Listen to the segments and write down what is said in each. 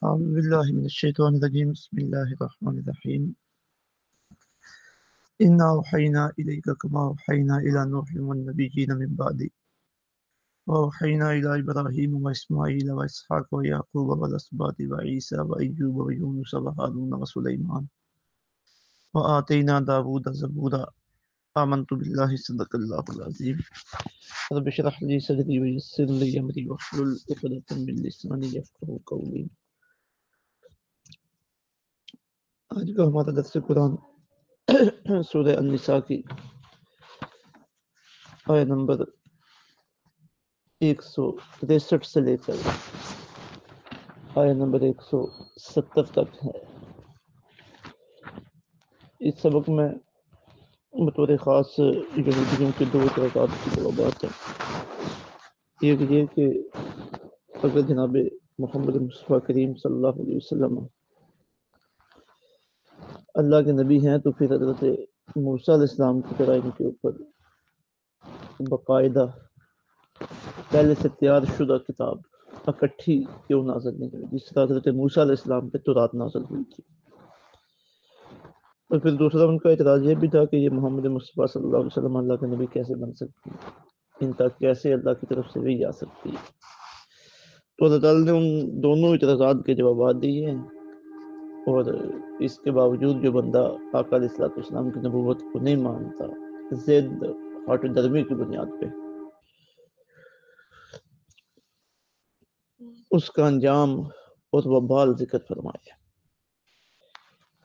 أعوذ بالله من الشيطان الرجيم بسم الله الرحمن الرحيم إنا أوحينا إليك كما أوحينا إلى نوح والنبيين من بعده وأوحينا إلى إبراهيم وإسماعيل وإسحاق ويعقوب والأسباط وعيسى وأيوب ويونس وهارون وسليمان وآتينا داود زبورا آمنت بالله صدق الله العظيم رب اشرح لي صدري ويسر لي أمري واحلل عقدة من لساني يفقهوا قولي. آج کا ہمارا درس قرآن سورہ النساء کی آیت نمبر 163 سے لے کر آیت نمبر 170 تک ہے۔ اس سبق میں بطور خاص یہودیوں کے دو اعتراضات کی بات ہے۔ ایک یہ کہ اگر جناب محمد مصطفیٰ کریم صلی اللہ علیہ وسلم اللہ کے نبی ہیں تو پھر حضرت موسیٰ علیہ السلام کی طرح ان کے اوپر باقاعدہ پہلے سے تیار شدہ کتاب اکٹھی کیوں نازل نہیں ہوئی، جس طرح حضرت موسیٰ علیہ السلام پہ تورات نازل ہوئی تھی۔ اور پھر دوسرا ان کا اعتراض یہ بھی تھا کہ یہ محمد مصطفیٰ صلی اللہ علیہ وسلم اللہ کے نبی کیسے بن سکتی ہے، ان تک کیسے اللہ کی طرف سے وحی آ سکتی ہے۔ تو اللہ تعالیٰ نے ان دونوں اعتراضات کے جوابات دیے ہیں، اور اس کے باوجود جو بندہ آقا علیہ السلام کی نبوت کو نہیں مانتا ضد ہٹ درمی کی بنیاد پہ، اس کا انجام اور وبال ذکر فرمایا۔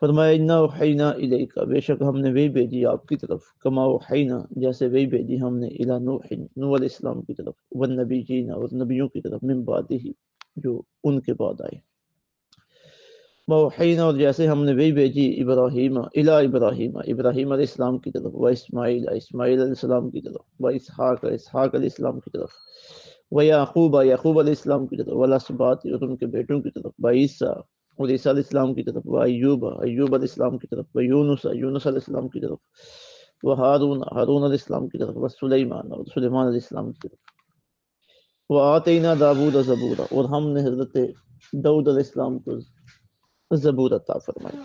اِنَّا أَوْحَيْنَا إِلَيْكَ، بے شک ہم نے وحی بھیجی آپ کی طرف، کما اوحینا جیسے وحی بھیجی ہم نے الی نوح علیہ السلام کی طرف، والنبیین اور نبیوں کی طرف، من بعدہ جو ان کے بعد آئے، وَأَوْحَيْنَا اور جیسے ہم نے وحی بھیجی ابراہیم علیہ السلام کی طرف، اسماعیل علیہ السلام کی طرف، اسحاق علیہ السلام کی طرف، یعقوب علیہ السلام کی طرف، والاسباط اور ان کے بیٹوں کی طرف، عیسیٰ اور عیسیٰ علیہ السلام کی طرف، ایوب علیہ السلام کی طرف، یونس علیہ السلام کی طرف، ہارون علیہ السلام کی طرف، سلیمان علیہ السلام کی طرف، وآتینا داود زبورا اور ہم نے حضرت داؤد علیہ السلام کو زبور عطا فرمائی،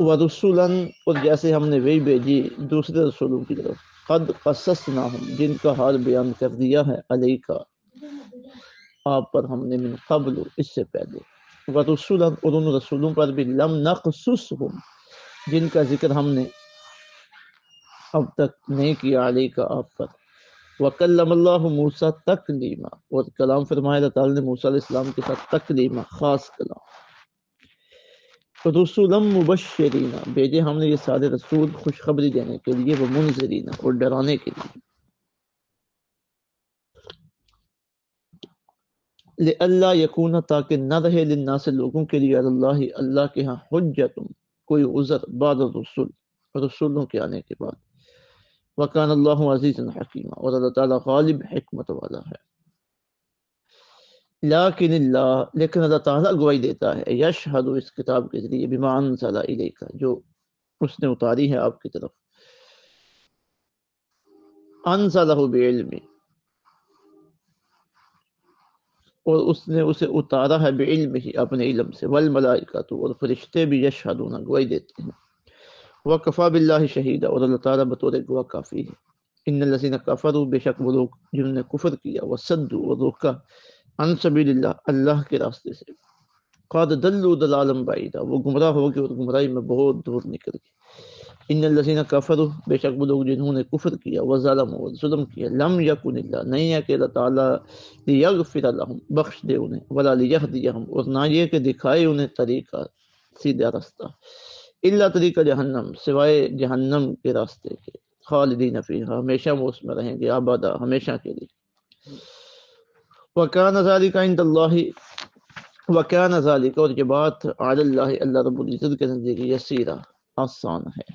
ورسولا اور جیسے ہم نے وحی بھیجی دوسرے رسولوں کی طرف، قد قصصناہم جن کا حال بیان کر دیا ہے، علیک آپ پر ہم نے، من قبل اس سے پہلے، ورسولا اور ان رسولوں پر بھی، لم نقصصہم جن کا ذکر ہم نے اب تک نہیں کیا، علیک آپ پر، وکلم اللہ موسیٰ تکلیما اور کلام فرمایا اللہ تعالیٰ نے موسیٰ علیہ السلام کے ساتھ تکلیما خاص کلام، رسولا مبشرین بھیجے ہم نے یہ سارے رسول خوشخبری دینے کے لیے، وہ منذرین اور ڈرانے کے لیے، لئلا یکون تاکہ نہ رہے، للناس لوگوں کے لیے، اللہ اللہ کے ہاں، حجت کوئی عذر بعد الرسول رسولوں کے آنے کے بعد، وکان اللہ عزیزا حکیما اور اللہ تعالیٰ غالب حکمت والا ہے، لیکن اللہ تعالیٰ گواہی دیتا ہے، یشہد اس کتاب کے ذریعے، بما انزل الیک جو اس نے اتاری ہے آپ کی طرف، انزلہ بعلم اور اس نے اسے اتارا ہے، بعلم ہی اپنے علم سے، والملائکۃ اور فرشتے بھی، یشہدون گواہی دیتے ہیں، وکفی باللہ شہیدا اور اللہ تعالیٰ بطور گواہ کافی ہے، ان الذین کفروا بے شک وہ لوگ جنہوں نے کفر کیا، وصدوا اور روکا، عن سبیل اللہ اللہ کے راستے سے، قد دلوا ضلالا بعیدا وہ گمراہ ہو گئے اور گمراہی میں بہت دور نکل گئے، ان الذین کفروا بے شک وہ لوگ جنہوں نے کفر کیا، وظلموا اور ظلم کیا، لم یکن اللہ نہیں ہے کہ اللہ تعالیٰ لیغفر لہم بخش دے انہیں، ولا لیہدیہم اور نہ یہ کہ دکھائے انہیں طریقہ سیدھا راستہ، الا طریقہ جہنم سوائے جہنم کے راستے کے، خالدین فیہا ہمیشہ وہ اس میں رہیں گے، ابدا ہمیشہ کے لیے، وکان ذالک عند اللہ وکان ذالک اور یہ بات علی اللہ اللہ رب العزت کے نزدیک یسیرا آسان ہے،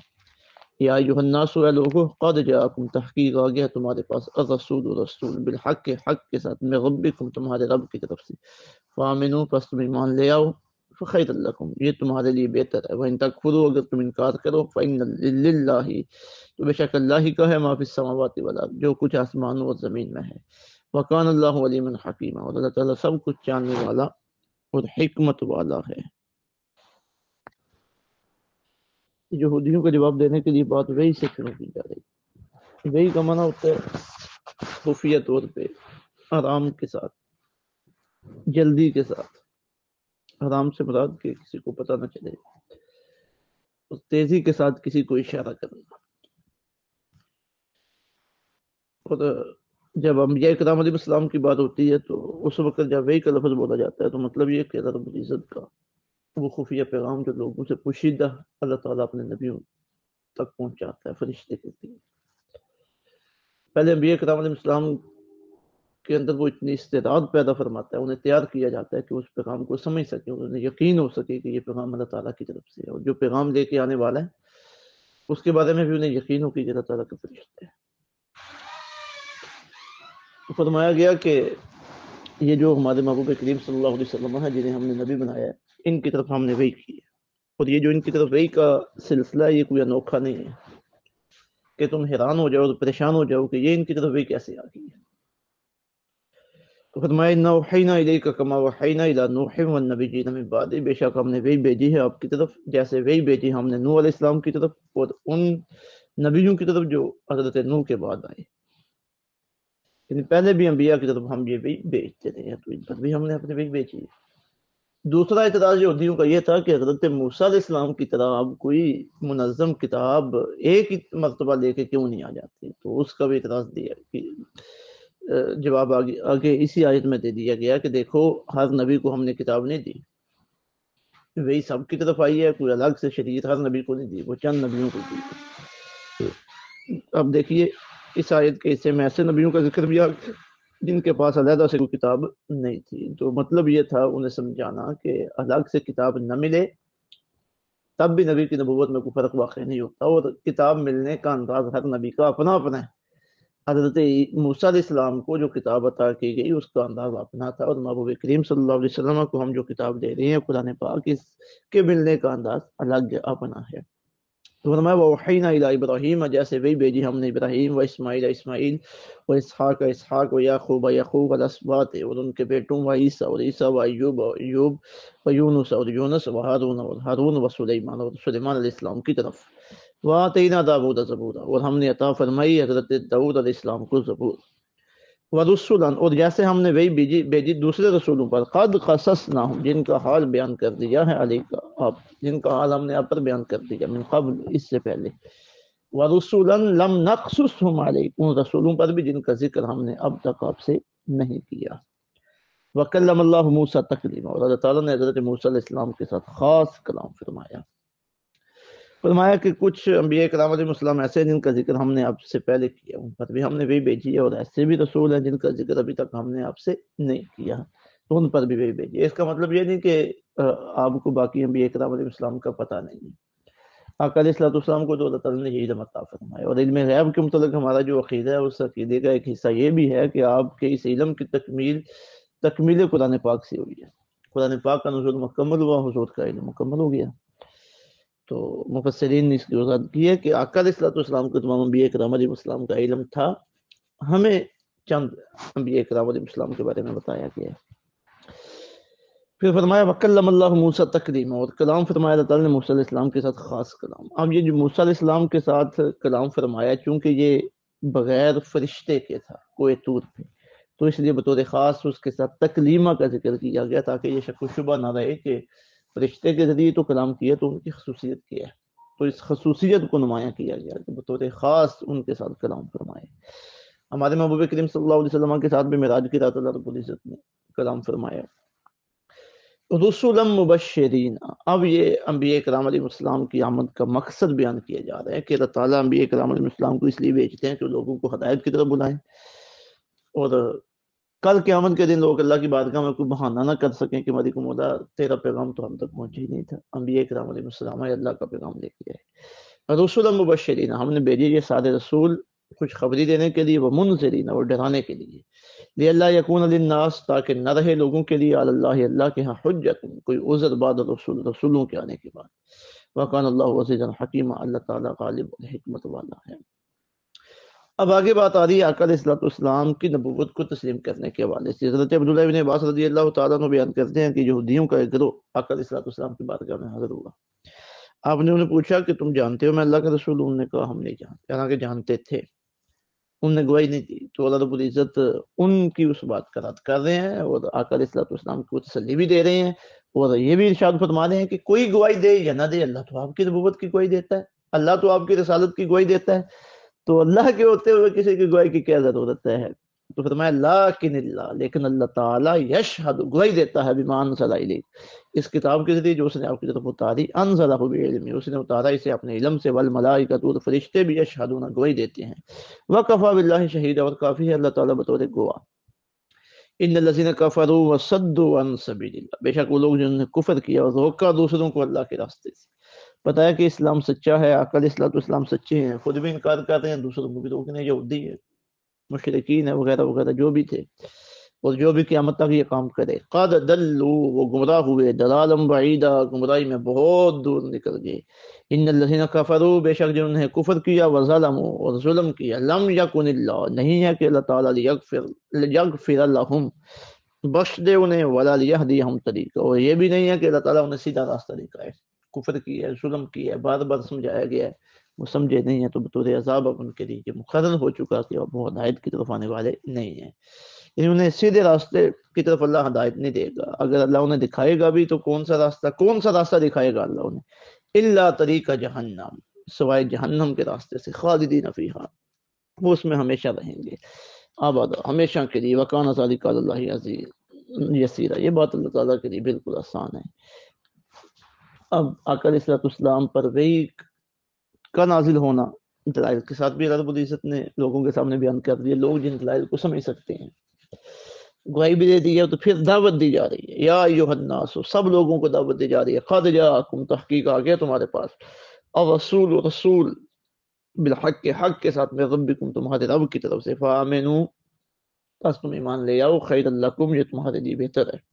یا ایھا الناس اے لوگو، قد جاءکم تحقیق آ گیا تمہارے پاس، الرسول رسول، بالحق حق کے ساتھ، من ربکم تمہارے رب کی طرف سے، فآمنوا پس تم ایمان لے آؤ، فخیر لکم یہ تمہارے لیے بہتر ہے، وَإِن تکفروا اگر تم انکار کرو، فإن للہ تو بے شک اللہ ہی کا ہے، ما فی السماوات والارض جو کچھ آسمانوں اور زمین میں ہے، وکان اللہ علیما حکیما، اور اللہ تعالیٰ سب کچھ جاننے والا اور حکمت والا ہے۔ یہودیوں کا جواب دینے کے لیے بات وہی سے شروع کی جا رہی۔ وہی کا معنی ہوتا ہے خفیہ طور پہ، آرام کے ساتھ، جلدی کے ساتھ۔ آرام سے مراد کہ کسی کو پتہ نہ چلے، تیزی کے ساتھ کسی کو اشارہ کرنا۔ اور جب انبیاء کرام علیہ السلام کی بات ہوتی ہے تو اس وقت جب وہی کا لفظ بولا جاتا ہے تو مطلب یہ کہ رب العزت کا وہ خفیہ پیغام جو لوگوں سے پوشیدہ اللہ تعالیٰ اپنے نبیوں تک پہنچاتا ہے، فرشتے کے ذریعے۔ پہلے انبیاء کرام علیہ السلام کے اندر وہ اتنی استعداد پیدا فرماتا ہے، انہیں تیار کیا جاتا ہے کہ اس پیغام کو سمجھ سکیں، انہیں یقین ہو سکے کہ یہ پیغام اللہ تعالیٰ کی طرف سے ہے، اور جو پیغام لے کے آنے والا ہے اس کے بارے میں بھی انہیں یقین ہو کہ یہ اللہ تعالیٰ کے فرشتے ہیں۔ فرمایا گیا کہ یہ جو ہمارے محبوب کریم صلی اللہ علیہ وسلم ہے، جنہیں ہم نے نبی بنایا ہے، ان کی طرف ہم نے وحی کی ہے، اور یہ جو ان کی طرف وحی کا سلسلہ ہے یہ کوئی انوکھا نہیں ہے کہ تم حیران ہو جاؤ اور پریشان ہو جاؤ کہ یہ ان کی طرف وحی کیسے آ گئی ہے۔ تو فرمایا اِنَّا أَوْحَيْنَا إِلَيْكَ كَمَا أَوْحَيْنَا إِلَىٰ نُوحٍ وَالنَّبِيِّينَ مِن بَعْدِهِ، بے شک ہم نے وحی بھیجی ہے آپ کی طرف جیسے وحی بھیجی ہم نے نوح علیہ السلام کی طرف اور ان نبیوں کی طرف جو حضرت نوح کے بعد آئے، یعنی پہلے بھی انبیاء کی طرف ہم یہ وحی بھیجتے رہے ہیں، تو ان پر بھی ہم نے اپنی وحی بھیجی ہے۔ دوسرا اعتراض یہودیوں کا یہ تھا کہ حضرت موسیٰ علیہ السلام کی طرح اب کوئی منظم کتاب ایک ہی مرتبہ لے کے کیوں نہیں آ جاتی، تو اس کا بھی اعتراض دیا کہ جواب آگے اسی آیت میں دے دیا گیا کہ دیکھو ہر نبی کو ہم نے کتاب نہیں دی، وہی سب کی طرف آئی ہے، کوئی الگ سے شریعت ہر نبی کو نہیں دی، وہ چند نبیوں کو دی۔ اب دیکھیے اس آیت کے حصے میں ایسے نبیوں کا ذکر بھی آ گیا جن کے پاس علیحدہ سے کوئی کتاب نہیں تھی، تو مطلب یہ تھا انہیں سمجھانا کہ الگ سے کتاب نہ ملے تب بھی نبی کی نبوت میں کوئی فرق واقع نہیں ہوتا، اور کتاب ملنے کا انداز ہر نبی کا اپنا اپنا ہے۔ حضرت موسیٰ علیہ السلام کو جو کتاب عطا کی گئی اس کا انداز اپنا تھا، اور محبوب کریم صلی اللہ علیہ وسلم کو ہم جو کتاب دے رہے ہیں قرآن پاک، اس کے ملنے کا انداز الگ اپنا ہے۔ تو فرمایا وَأَوْحَيْنَا إِلَىٰ إِبْرَاهِيمَ، جیسے وہی بھیجی ہم نے ابراہیم و اسماعیل و اسحاق و یعقوب والاسباط، اور ان کے بیٹوں و عیسیٰ و ایوب و یونس اور یونس و ہارون و سلیمان اور سلیمان علیہ السلام کی طرف۔ وَآتَيْنَا دَاوُودَ زَبُورًا، اور ہم نے عطا فرمائی حضرت داؤد علیہ السلام کو زبور۔ وَرُسُلًا، اور جیسے ہم نے وہی بھیجی دوسرے رسولوں پر، قَدْ قَصَصْنَاهُمْ، جن کا حال بیان کر دیا ہے علیک آپ، جن کا حال ہم نے آپ پر بیان کر دیا، من قبل، اس سے پہلے۔ وَرُسُلًا لَمْ نَقْصُصْهُمْ عَلَيْكَ، ان رسولوں پر بھی جن کا ذکر ہم نے اب تک آپ سے نہیں کیا۔ وَكَلَّمَ اللَّهُ مُوسَىٰ تَكْلِيمًا، اور اللہ تعالیٰ نے حضرت موسیٰ علیہ السلام کے ساتھ خاص کلام فرمایا۔ فرمایا کہ کچھ انبیاء کرام علیہ السلام ایسے ہیں جن کا ذکر ہم نے آپ سے پہلے کیا، ان پر بھی ہم نے وہی بھیجی ہے، اور ایسے بھی رسول ہیں جن کا ذکر ابھی تک ہم نے آپ سے نہیں کیا، تو ان پر بھی وہی بھیجی ہے۔ اس کا مطلب یہ نہیں کہ آپ کو باقی انبیاء کرام علیہ السلام کا پتہ نہیں ہے۔ آقا علیہ السلام کو تو اللہ تعالیٰ نے یہی علم عطا فرمایا، اور علم غیب کے متعلق ہمارا جو عقیدہ ہے اس عقیدے کا ایک حصہ یہ بھی ہے کہ آپ کے اس علم کی تکمیل قرآن پاک سے ہوئی ہے۔ قرآن پاک کا نزول مکمل ہوا، حضور کا علم مکمل ہو گیا۔ تو مفسرین نے اس کی وضاحت کی ہے کہ آقا علیہ السلام کو تمام انبیاء کرام علیہ السلام کا علم تھا، ہمیں چند انبیاء کرام علیہ السلام کے بارے میں بتایا گیا ہے۔ پھر فرمایا وَكَلَّمَ اللَّهُ مُوسَىٰ تَكْلِيمًا، اور کلام فرمایا اللہ تعالیٰ نے موسیٰ علیہ السلام کے ساتھ خاص کلام۔ اب یہ جو موسیٰ علیہ السلام کے ساتھ کلام فرمایا، چونکہ یہ بغیر فرشتے کے تھا کوہ طور پہ، تو اس لیے بطور خاص اس کے ساتھ تکلیمہ کا ذکر کیا گیا تاکہ یہ شک و شبہ نہ رہے کہ فرشتے کے ذریعے تو کلام کیا تو ان کی خصوصیت کیا ہے، تو اس خصوصیت کو نمایاں کیا گیا کہ بطور خاص ان کے ساتھ کلام فرمائے۔ ہمارے محبوب کریم صلی اللہ علیہ وسلم کے ساتھ بھی معراج کی رات اللہ رب العزت نے کلام فرمایا۔ رسولا مبشرین، اب یہ انبیاء کرام علیہ السلام کی آمد کا مقصد بیان کیا جا رہا ہے کہ اللہ تعالیٰ انبیاء کرام علیہ السلام کو اس لیے بھیجتے ہیں کہ لوگوں کو ہدایت کی طرف بلائیں، اور کل قیامت کے دن لوگ اللہ کی بارگاہ میں کوئی بہانہ نہ کر سکیں کہ مالک مولا تیرا پیغام تو ہم تک پہنچا ہی نہیں تھا۔ انبیاء کرام علیہ السلام اللہ کا پیغام لے کے آئے۔ رسولا مبشرین، ہم نے بھیجے یہ سارے رسول خوشخبری دینے کے لیے، ومنذرین، اور ڈرانے کے لیے، لئلا یکون للناس، تاکہ نہ رہے لوگوں کے لیے، علی اللہ، اللہ کے ہاں، حجت، کوئی عذر بعد الرسول، رسولوں کے آنے کے بعد۔ وکان اللہ عزیزا حکیما، اللہ تعالیٰ غالب اور حکمت والا ہے۔ اب آگے بات آ رہی ہے آقا علیہ الصلوۃ والسلام کی نبوت کو تسلیم کرنے کے حوالے سے۔ حضرت عبداللہ بن عباس رضی اللہ تعالیٰ عنہ بیان کرتے ہیں کہ یہودیوں کا ایک گروہ آقا علیہ الصلوۃ والسلام کی بارگاہ میں حاضر ہوا۔ آپ نے انہیں پوچھا کہ تم جانتے ہو میں اللہ کا رسول ہوں؟ انہوں نے کہا ہم نہیں جانتے، حالانکہ جانتے تھے، انہوں نے گواہی نہیں دی۔ تو اللہ رب العزت ان کی اس بات کا رد کر رہے ہیں اور آقا علیہ الصلوۃ والسلام کو تسلی بھی دے رہے ہیں، اور یہ بھی ارشاد فرما رہے ہیں کہ کوئی گواہی دے یا نہ دے، اللہ تو آپ کی نبوت کی گواہی دیتا ہے، اللہ تو آپ کی رسالت کی گواہی دیتا ہے، تو اللہ کے ہوتے ہوئے کسی کی گواہی کی کیا ضرورت ہے؟ تو فرمایا لیکن اللہ، لیکن اللہ تعالیٰ یشہد، گواہی دیتا ہے بما انزل الیک، اس کتاب کے ذریعے جو اس نے آپ کی طرف اتاری، انزلہ بعلم، اس نے اتارا اسے اپنے علم سے، والملائکۃ، اور فرشتے بھی یشہدون، گواہی دیتے ہیں، وکفی باللہ شہیدا، اور کافی ہے اللہ تعالیٰ بطور گواہ۔ ان الذین کفروا وصدوا عن سبیل اللہ، بے شک وہ لوگ جنہوں نے کفر کیا اور روکا دوسروں کو اللہ کے راستے سے۔ پتہ ہے کہ اسلام سچا ہے، آقا علیہ الصلوۃ والسلام سچے ہیں، خود بھی انکار کر رہے ہیں، دوسروں کو بھی روکنے، یہودی ہے، مشرکین ہے، وغیرہ وغیرہ جو بھی تھے، اور جو بھی قیامت تک یہ کام کرے۔ قد دلوا، وہ گمراہ ہوئے، ضلالا بعیدا، گمراہی میں بہت دور نکل گئے۔ ان الذین کفروا، بے شک جنہوں نے کفر کیا، وظلموا، اور ظلم کیا، لم یکن اللہ، نہیں ہے کہ اللہ تعالیٰ لیغفر لہم، بخش دے انہیں، ولا لیہدیہم طریقہ، اور یہ بھی نہیں ہے کہ اللہ تعالیٰ انہیں سیدھا راستہ دکھائے۔ کفر کیا ہے، ظلم کیا ہے، بار بار سمجھایا گیا ہے، وہ سمجھے نہیں ہیں، تو بطور عذاب اب ان کے لیے یہ مقرر ہو چکا کہ اب وہ ہدایت کی طرف آنے والے نہیں ہیں، یعنی انہیں سیدھے راستے کی طرف اللہ ہدایت نہیں دے گا۔ اگر اللہ انہیں دکھائے گا بھی تو کون سا راستہ دکھائے گا اللہ انہیں؟ الا طریق جہنم، سوائے جہنم کے راستے سے، خالدین فیہا، وہ اس میں ہمیشہ رہیں گے، آباد، ہمیشہ کے لیے، وکان ذلک علی اللہ عزیز یسیرا، یہ بات اللہ تعالیٰ کے لیے بالکل آسان ہے۔ اب آقا علیہ الصلوۃ والسلام پر وحی کا نازل ہونا دلائل کے ساتھ بھی اللہ رب العزت نے لوگوں کے سامنے بیان کر دیا، لوگ جن دلائل کو سمجھ سکتے ہیں، گواہی بھی دے دی ہے، تو پھر دعوت دی جا رہی ہے، یا ایھا الناس، سب لوگوں کو دعوت دی جا رہی ہے، قد جاءکم، تحقیق آ گیا تمہارے پاس، الرسول، رسول، بالحق، حق کے ساتھ، من ربکم، تمہارے رب کی طرف سے، فآمنوا، بس تم ایمان لے آؤ، خیر لکم، یہ تمہارے لیے بہتر ہے،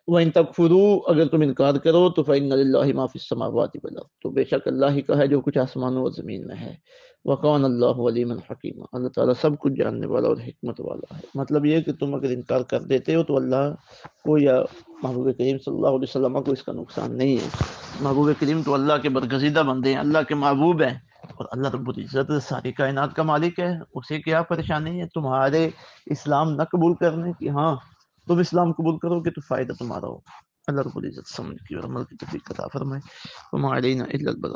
وَإِن تَكْفُرُوا، اگر تم انکار کرو تو فَإِنَّ لِلَّهِ مَا فِي السَّمَاوَاتِ وَالْأَرْضِ، تو بے شک اللہ ہی کا ہے جو کچھ آسمانوں اور زمین میں ہے، وَكَانَ اللَّهُ عَلِيمًا حَكِيمًا، اللہ تعالیٰ سب کچھ جاننے والا اور حکمت والا ہے۔ مطلب یہ کہ تم اگر انکار کر دیتے ہو تو اللہ کو یا محبوب کریم صلی اللہ علیہ وسلم کو اس کا نقصان نہیں ہے۔ محبوب کریم تو اللہ کے برگزیدہ بندے ہیں، اللہ کے محبوب ہیں، اور اللہ رب العزت ساری کائنات کا مالک ہے، اسے کیا پریشانی ہے تمہارے اسلام نہ قبول کرنے کی؟ ہاں تم اسلام قبول کرو گے تو فائدہ تمہارا ہو۔ اللہ رب العزت سمجھ کی اور عمل کی توفیق عطا فرمائے۔ وما علینا الا البلاغ۔